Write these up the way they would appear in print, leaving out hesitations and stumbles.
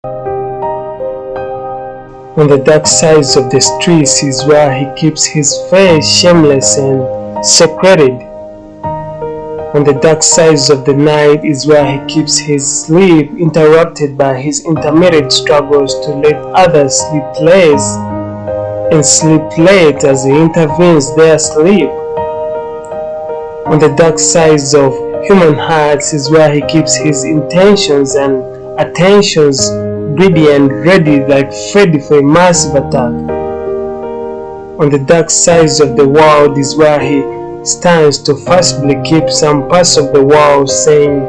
On the dark sides of the streets is where he keeps his face shameless and secreted. On the dark sides of the night is where he keeps his sleep interrupted by his intermittent struggles to let others sleep late and sleep late as he intervenes their sleep. On the dark sides of human hearts is where he keeps his intentions and attentions greedy and ready like Freddy for a massive attack. On the dark sides of the world is where he stands to forcibly keep some parts of the world saying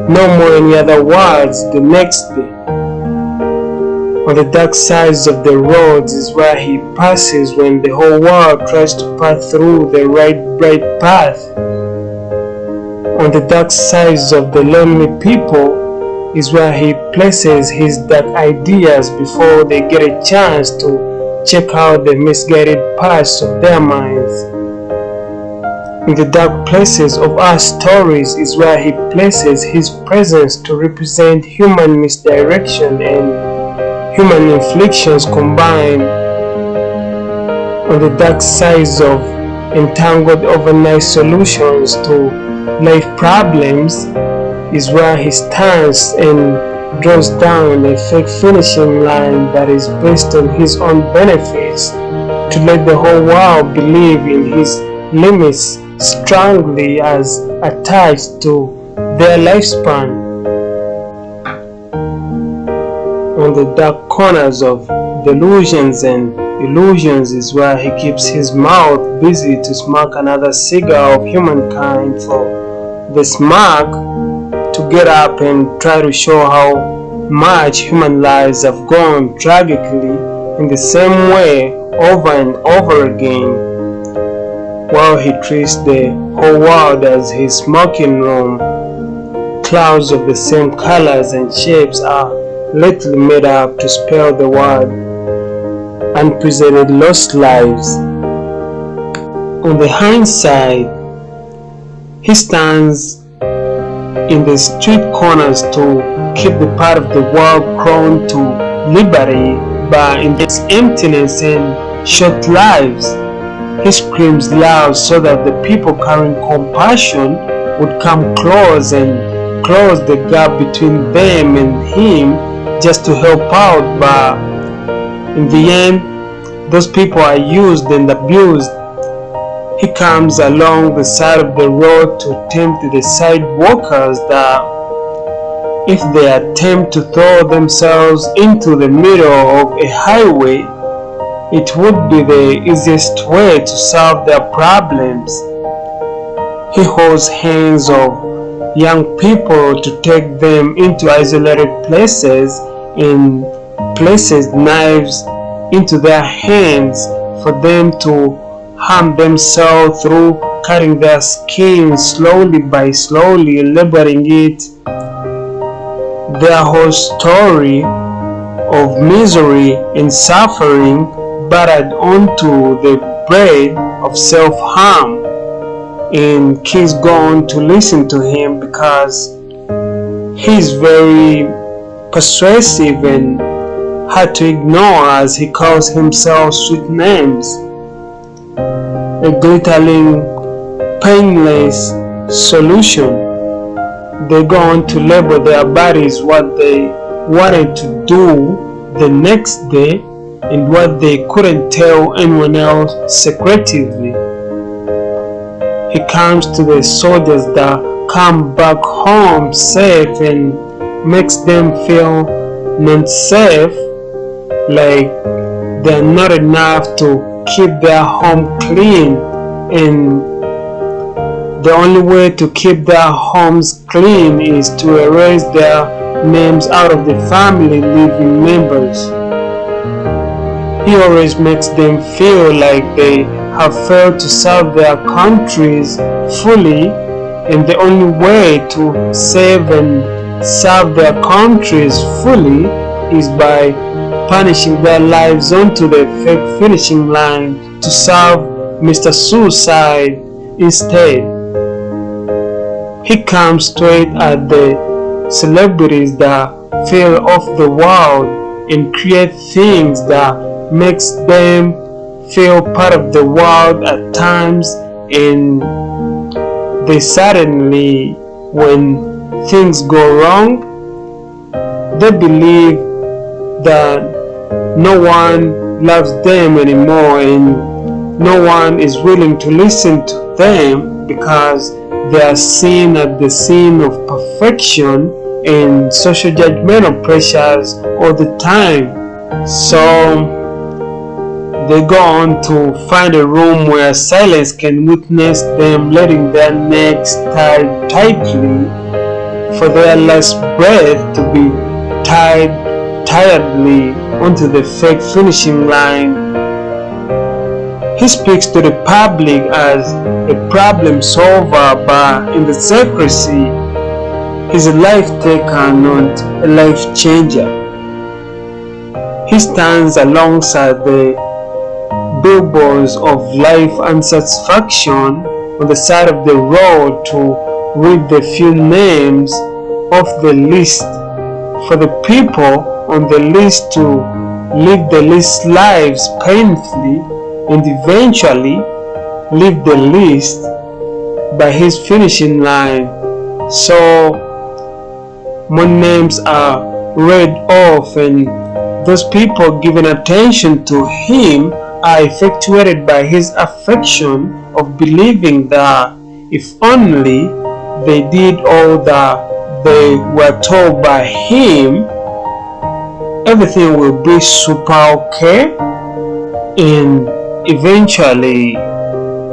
no more any other words the next day. On the dark sides of the roads is where he passes when the whole world tries to pass through the right bright path. On the dark sides of the lonely people is where he places his dark ideas before they get a chance to check out the misguided parts of their minds. In the dark places of our stories is where he places his presence to represent human misdirection and human inflictions combined. On the dark sides of entangled overnight solutions to life problems is where he stands and draws down a fake finishing line that is based on his own benefits to let the whole world believe in his limits strongly as attached to their lifespan. On the dark corners of delusions and illusions is where he keeps his mouth busy to smoke another cigar of humankind for the smoke to get up and try to show how much human lives have gone tragically in the same way over and over again, while he treats the whole world as his smoking room. Clouds of the same colors and shapes are lately made up to spell the word unprecedented lost lives. On the hindsight, he stands in the street corners to keep the part of the world prone to liberty, but in its emptiness and short lives, he screams loud so that the people carrying compassion would come close and close the gap between them and him just to help out, but in the end, those people are used and abused. He comes along the side of the road to tempt the sidewalkers that if they attempt to throw themselves into the middle of a highway, it would be the easiest way to solve their problems. He holds hands of young people to take them into isolated places and places knives into their hands for them to harm themselves through cutting their skin slowly by slowly, labeling it their whole story of misery and suffering buttered onto the bread of self-harm. And kids go on to listen to him because he's very persuasive and hard to ignore as he calls himself sweet names. A glittering, painless solution. They go on to label their bodies what they wanted to do the next day and what they couldn't tell anyone else secretively. He comes to the soldiers that come back home safe and makes them feel not safe, like they're not enough to keep their home clean, and the only way to keep their homes clean is to erase their names out of the family living members. He always makes them feel like they have failed to serve their countries fully, and the only way to save and serve their countries fully is by punishing their lives onto the fake finishing line to serve Mr. Suicide instead. He comes straight at the celebrities that fill off the world and create things that makes them feel part of the world at times, and they suddenly, when things go wrong, they believe that no one loves them anymore and no one is willing to listen to them because they are seen at the scene of perfection and social judgmental pressures all the time. So they go on to find a room where silence can witness them letting their necks tied tightly for their last breath to be tied tiredly onto the fake finishing line. He speaks to the public as a problem solver, but in the secrecy, he's a life taker, not a life changer. He stands alongside the billboards of life unsatisfaction on the side of the road to read the few names off the list for the people on the list to live the least lives painfully and eventually leave the list by his finishing line. So more names are read off, and those people giving attention to him are effectuated by his affection of believing that if only they did all that they were told by him, everything will be super okay, and eventually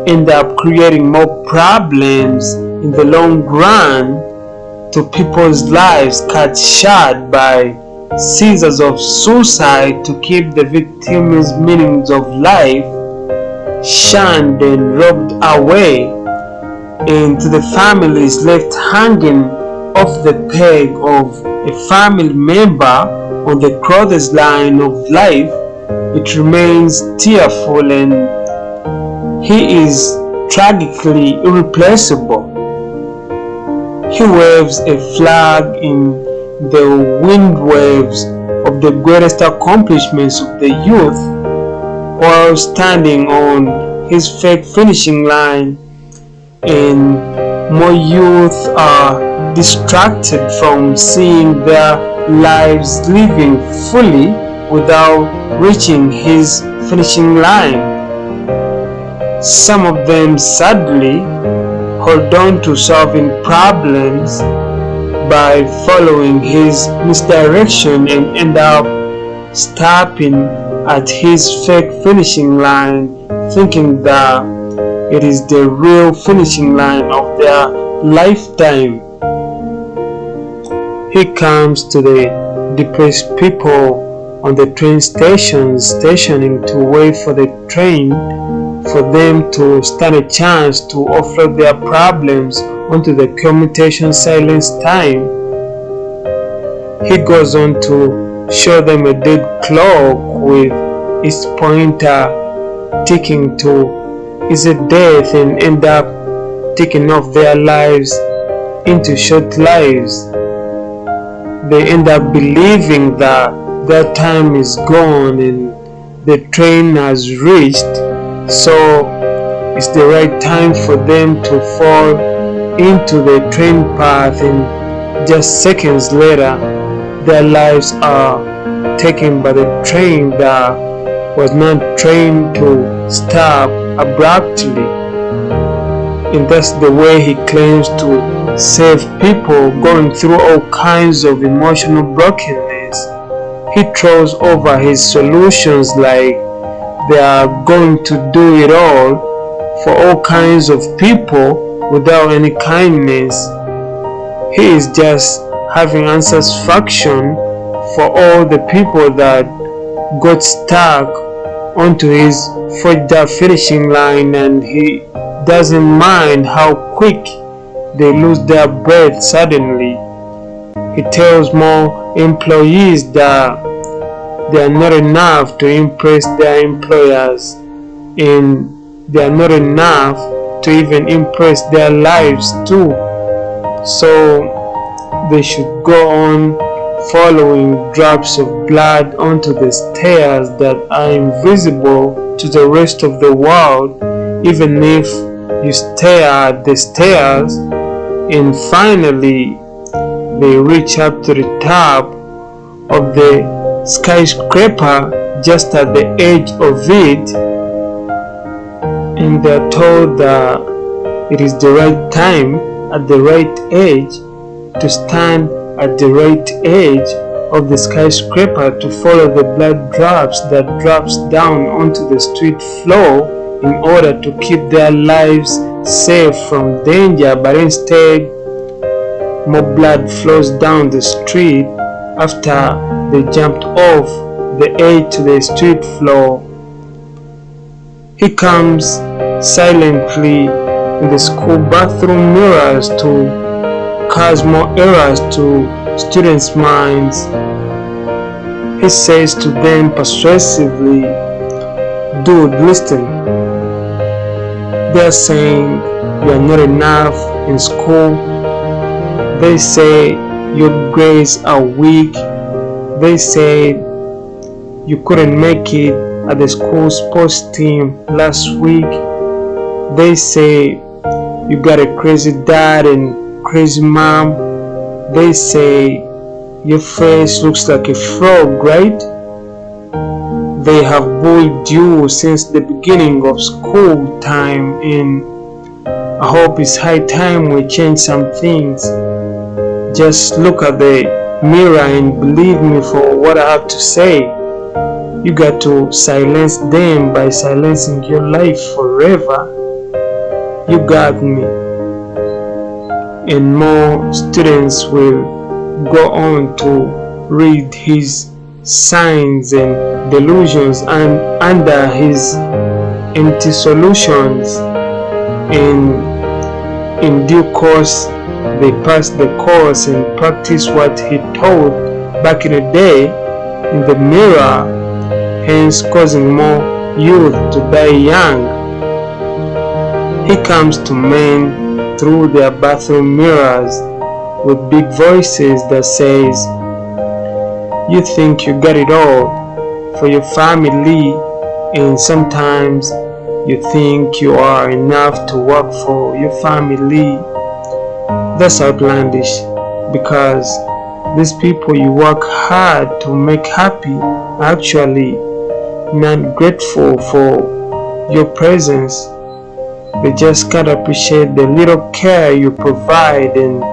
end up creating more problems in the long run to people's lives cut short by scissors of suicide to keep the victim's meanings of life shunned and robbed away, and to the families left hanging off the peg of a family member on the clothesline of life. It remains tearful, and he is tragically irreplaceable. He waves a flag in the wind waves of the greatest accomplishments of the youth while standing on his fake finishing line, and more youth are distracted from seeing their lives living fully without reaching his finishing line. Some of them sadly hold on to solving problems by following his misdirection and end up stopping at his fake finishing line, thinking that it is the real finishing line of their lifetime. He comes to the depressed people on the train stations, stationing to wait for the train for them to stand a chance to offload their problems onto the commutation silence time. He goes on to show them a dead clock with its pointer ticking to is a death and end up ticking off their lives into short lives. They end up believing that their time is gone and the train has reached, so it's the right time for them to fall into the train path, and just seconds later their lives are taken by the train that was not trained to stop abruptly. And that's the way he claims to save people going through all kinds of emotional brokenness. He throws over his solutions like they are going to do it all for all kinds of people without any kindness. He is just having unsatisfaction for all the people that got stuck onto his forged up finishing line, and he doesn't mind how quick they lose their breath suddenly. He tells more employees that they are not enough to impress their employers, and they are not enough to even impress their lives too. So they should go on following drops of blood onto the stairs that are invisible to the rest of the world, even if you stare at the stairs, and finally they reach up to the top of the skyscraper just at the edge of it, and they're told that it is the right time at the right age to stand at the right edge of the skyscraper to follow the blood drops that drops down onto the street floor in order to keep their lives safe from danger, but instead more blood flows down the street after they jumped off the edge to the street floor. He comes silently in the school bathroom mirrors to cause more errors to students' minds. He says to them persuasively, "Dude, listen. They're saying you're not enough in school. They say your grades are weak. They say you couldn't make it at the school sports team last week. They say you got a crazy dad and crazy mom. They say your face looks like a frog, right? They have bullied you since the beginning of school time, and I hope it's high time we change some things. Just look at the mirror and believe me for what I have to say. You got to silence them by silencing your life forever. You got me." And more students will go on to read his signs and delusions and under his empty solutions, and in due course they pass the course and practice what he taught back in the day in the mirror, hence causing more youth to die young. He comes to men through their bathroom mirrors with big voices that says, "You think you got it all for your family, and sometimes you think you are enough to work for your family." That's outlandish, because these people you work hard to make happy are actually not grateful for your presence. They just can't appreciate the little care you provide, and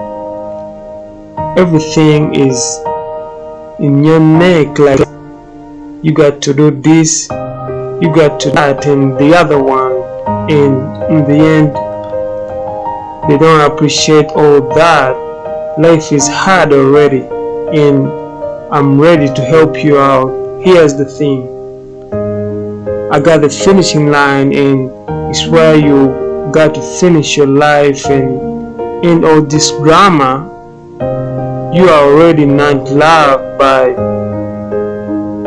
everything is in your neck, like you got to do this, you got to do that, and the other one, and in the end they don't appreciate all that. Life is hard already, and I'm ready to help you out. Here's the thing, I got the finishing line, and it's where you got to finish your life, and in all this drama you are already not loved by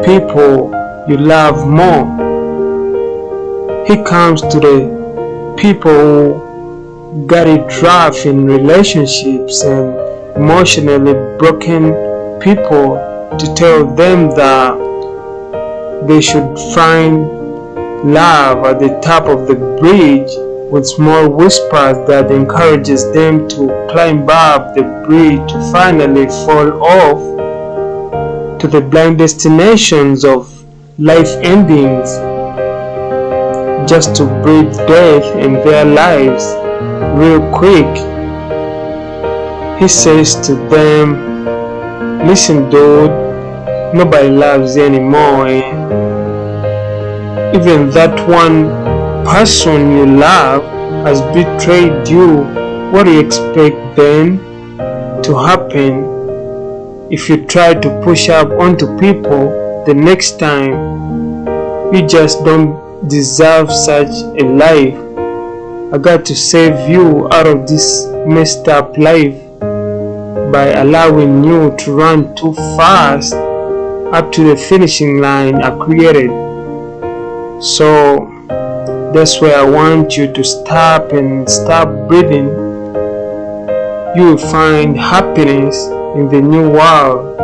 people you love more. He comes to the people who got it rough in relationships and emotionally broken people to tell them that they should find love at the top of the bridge, with small whispers that encourages them to climb up the bridge to finally fall off to the blind destinations of life endings, just to breathe death in their lives real quick. He says to them, "Listen, dude, nobody loves you anymore, and even that one person you love has betrayed you. What do you expect then to happen if you try to push up onto people the next time? You just don't deserve such a life. I got to save you out of this messed up life by allowing you to run too fast up to the finishing line I created. So that's where I want you to stop and stop breathing. you will find happiness in the new world.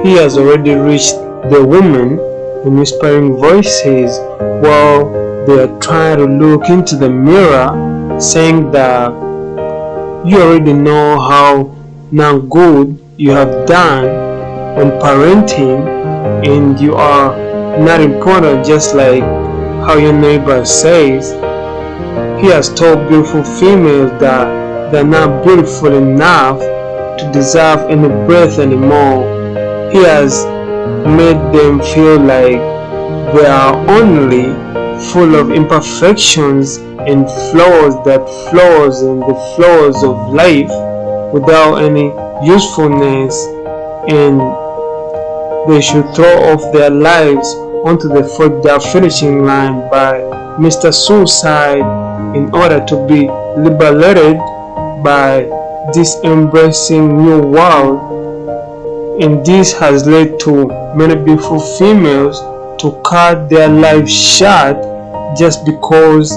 He has already reached the women in whispering voices while they are trying to look into the mirror, saying that you already know how not good you have done on parenting, and you are not important, just like how your neighbor says. He has told beautiful females that they're not beautiful enough to deserve any breath anymore. He has made them feel like they are only full of imperfections and flaws that flaws in the flaws of life without any usefulness, and they should throw off their lives onto the finishing line by Mr. Suicide in order to be liberated by this embracing new world. And this has led to many beautiful females to cut their lives short just because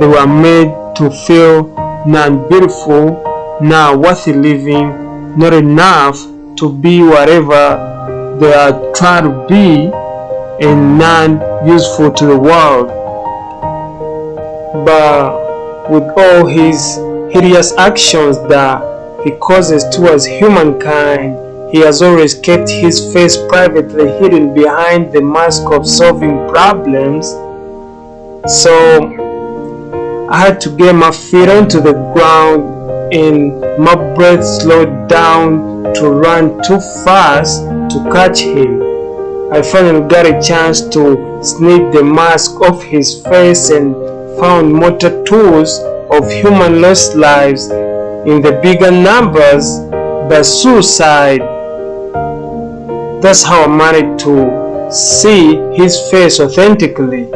they were made to feel not beautiful, not worthy living, not enough to be whatever they are trying to be, and not useful to the world. But with all his hideous actions that he causes towards humankind, he has always kept his face privately hidden behind the mask of solving problems. So I had to get my feet onto the ground and my breath slowed down to run too fast to catch him. I finally got a chance to snip the mask off his face and found more tattoos of human lost lives in the bigger numbers by suicide. That's how I managed to see his face authentically.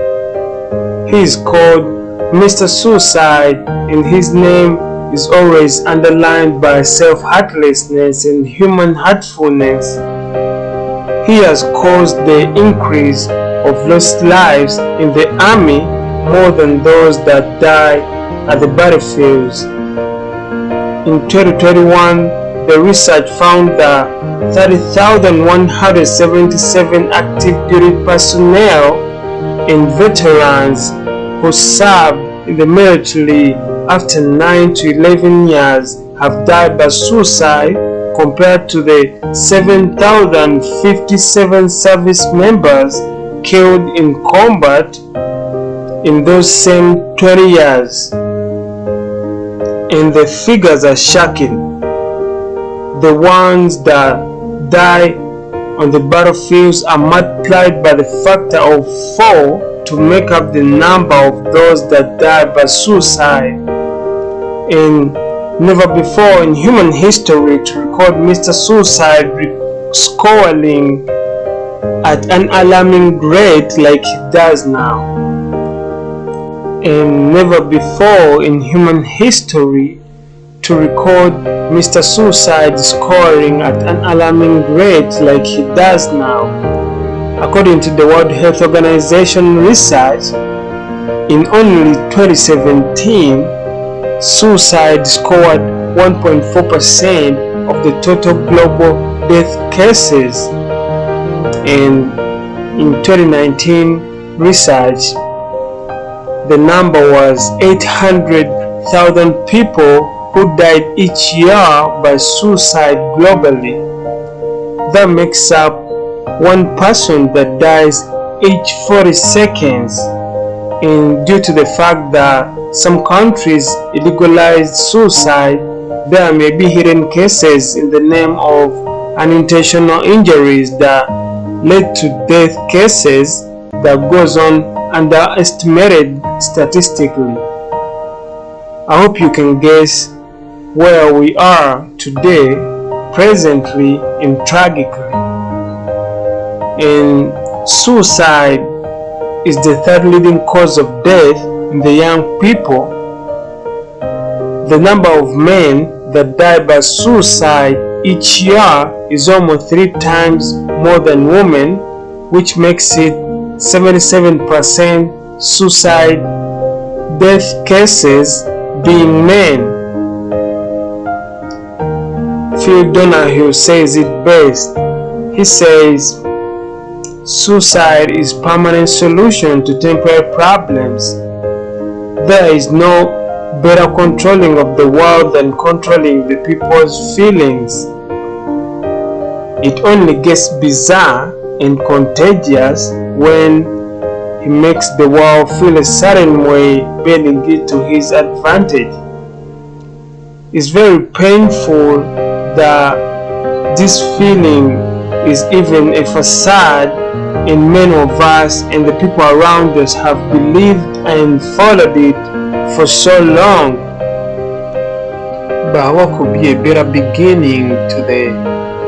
He is called Mr. Suicide, and his name is always underlined by self-heartlessness and human heartfulness. He has caused the increase of lost lives in the army more than those that die at the battlefields. In 2021, the research found that 30,177 active duty personnel and veterans who served in the military after 9 to 11 years have died by suicide, compared to the 7,057 service members killed in combat in those same 20 years. And the figures are shocking. The ones that die on the battlefields are multiplied by the factor of 4 to make up the number of those that die by suicide. And never before in human history to record Mr. Suicide scoring at an alarming rate like he does now. And never before in human history to record Mr. Suicide scoring at an alarming rate like he does now. According to the World Health Organization research, in only 2017, suicide scored 1.4% of the total global death cases, and in 2019 research, the number was 800,000 people who died each year by suicide globally. That makes up one person that dies each 40 seconds, and due to the fact that some countries illegalized suicide, there may be hidden cases in the name of unintentional injuries that led to death cases that goes on underestimated statistically. I hope you can guess where we are today, presently and tragically. And suicide is the third leading cause of death in the young people. The number of men that die by suicide each year is almost 3 times more than women, which makes it 77% suicide death cases being men. Phil Donahue says it best. He says, suicide is permanent solution to temporary problems. There is no better controlling of the world than controlling the people's feelings. It only gets bizarre and contagious when he makes the world feel a certain way, bending it to his advantage. It's very painful that this feeling is even a facade in many of us, and the people around us have believed and followed it for so long. But what could be a better beginning to the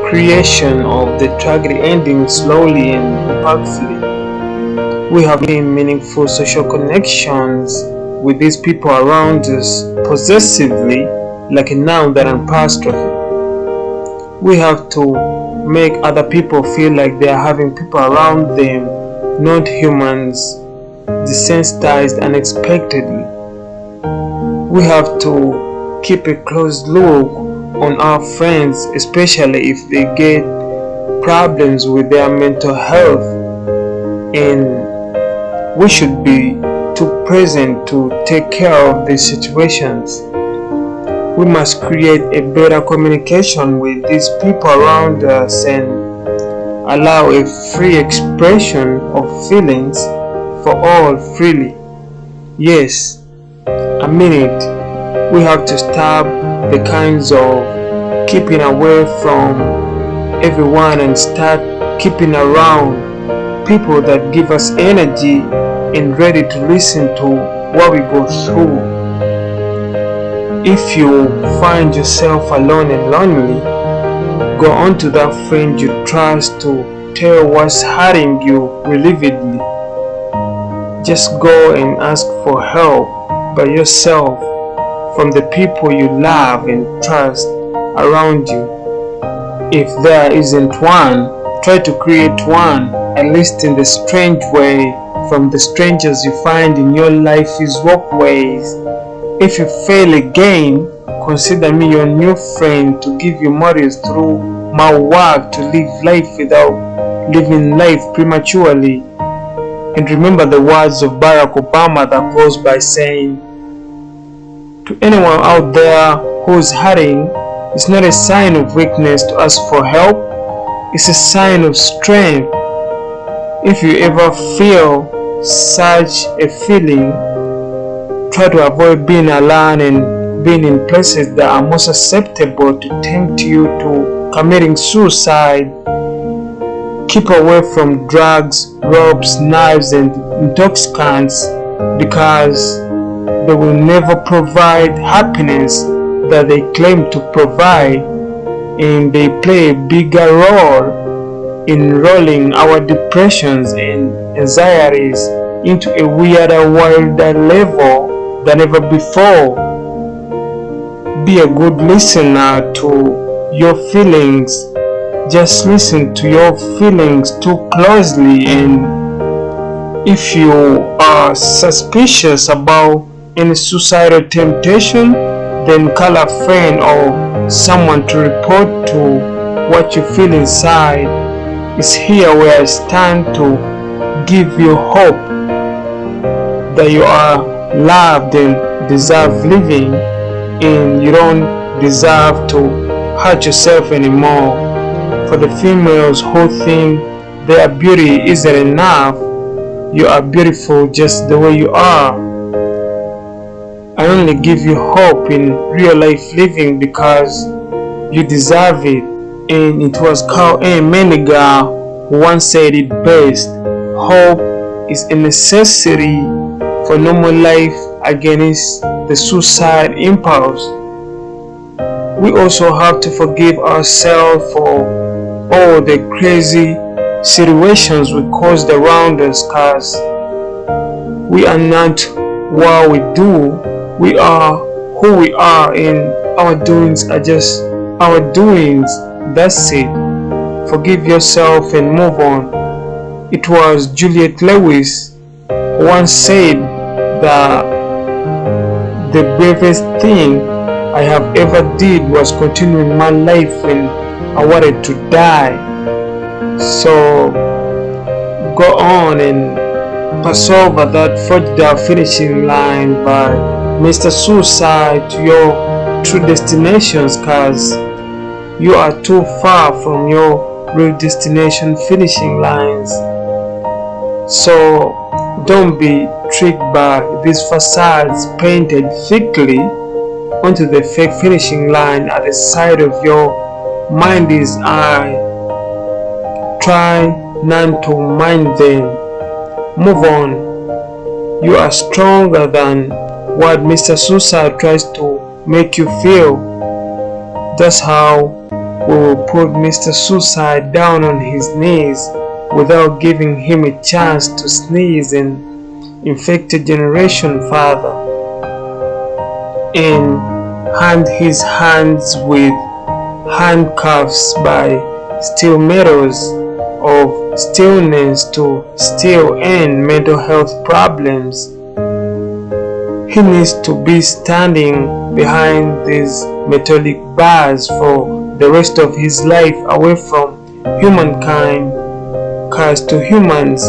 creation of the tragedy ending slowly and impactfully? We have gained meaningful social connections with these people around us possessively, like a noun that apostrophe. We have to make other people feel like they are having people around them, not humans, desensitized unexpectedly. We have to keep a close look on our friends, especially if they get problems with their mental health, and we should be too present to take care of these situations. We must create a better communication with these people around us and allow a free expression of feelings for all freely. Yes, I mean it. We have to stop the kinds of keeping away from everyone and start keeping around people that give us energy and ready to listen to what we go through. If you find yourself alone and lonely, go on to that friend you trust to tell what's hurting you relievedly. Just go and ask for help by yourself from the people you love and trust around you. If there isn't one, try to create one, at least in the strange way, from the strangers you find in your life's walkways. If you fail again, consider me your new friend to give you motives through my work to live life without living life prematurely. And remember the words of Barack Obama that goes by saying, to anyone out there who's hurting, it's not a sign of weakness to ask for help, it's a sign of strength. If you ever feel such a feeling, try to avoid being alone and being in places that are more susceptible to tempt you to committing suicide. Keep away from drugs, ropes, knives, and intoxicants because they will never provide happiness that they claim to provide, and they play a bigger role in rolling our depressions and anxieties into a weirder, wilder level than ever before. Be a good listener to your feelings. Just listen to your feelings too closely, and if you are suspicious about any suicidal temptation, then call a friend or someone to report to what you feel inside. It's here where I stand to give you hope that you are loved and deserve living, and you don't deserve to hurt yourself anymore. For the females who think their beauty isn't enough, you are beautiful just the way you are. I only give you hope in real life living because you deserve it. And it was Carl M. Menninger who once said it best: hope is a necessity for normal life against the suicide impulse. We also have to forgive ourselves for all the crazy situations we caused around us, cause we are not what we do, we are who we are, and our doings are just our doings. That's it. Forgive yourself and move on. It was Juliet Lewis who once said that the bravest thing I have ever did was continuing my life when I wanted to die. So go on and pass over that fragile finishing line by Mr. Suicide to your true destinations, cause you are too far from your real destination finishing lines. So don't be tricked by these facades painted thickly onto the fake finishing line at the side of your mind's eye. Try not to mind them. Move on. You are stronger than what Mr. Suicide tries to make you feel. That's how we will put Mr. Suicide down on his knees without giving him a chance to sneeze and infect a generation further, and hand his hands with handcuffs by steel metals of stillness to still end mental health problems. He needs to be standing behind these metallic bars for the rest of his life, away from humankind, cause to humans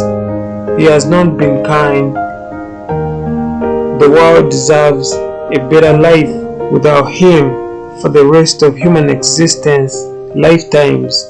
he has not been kind. The world deserves a better life without him for the rest of human existence lifetimes.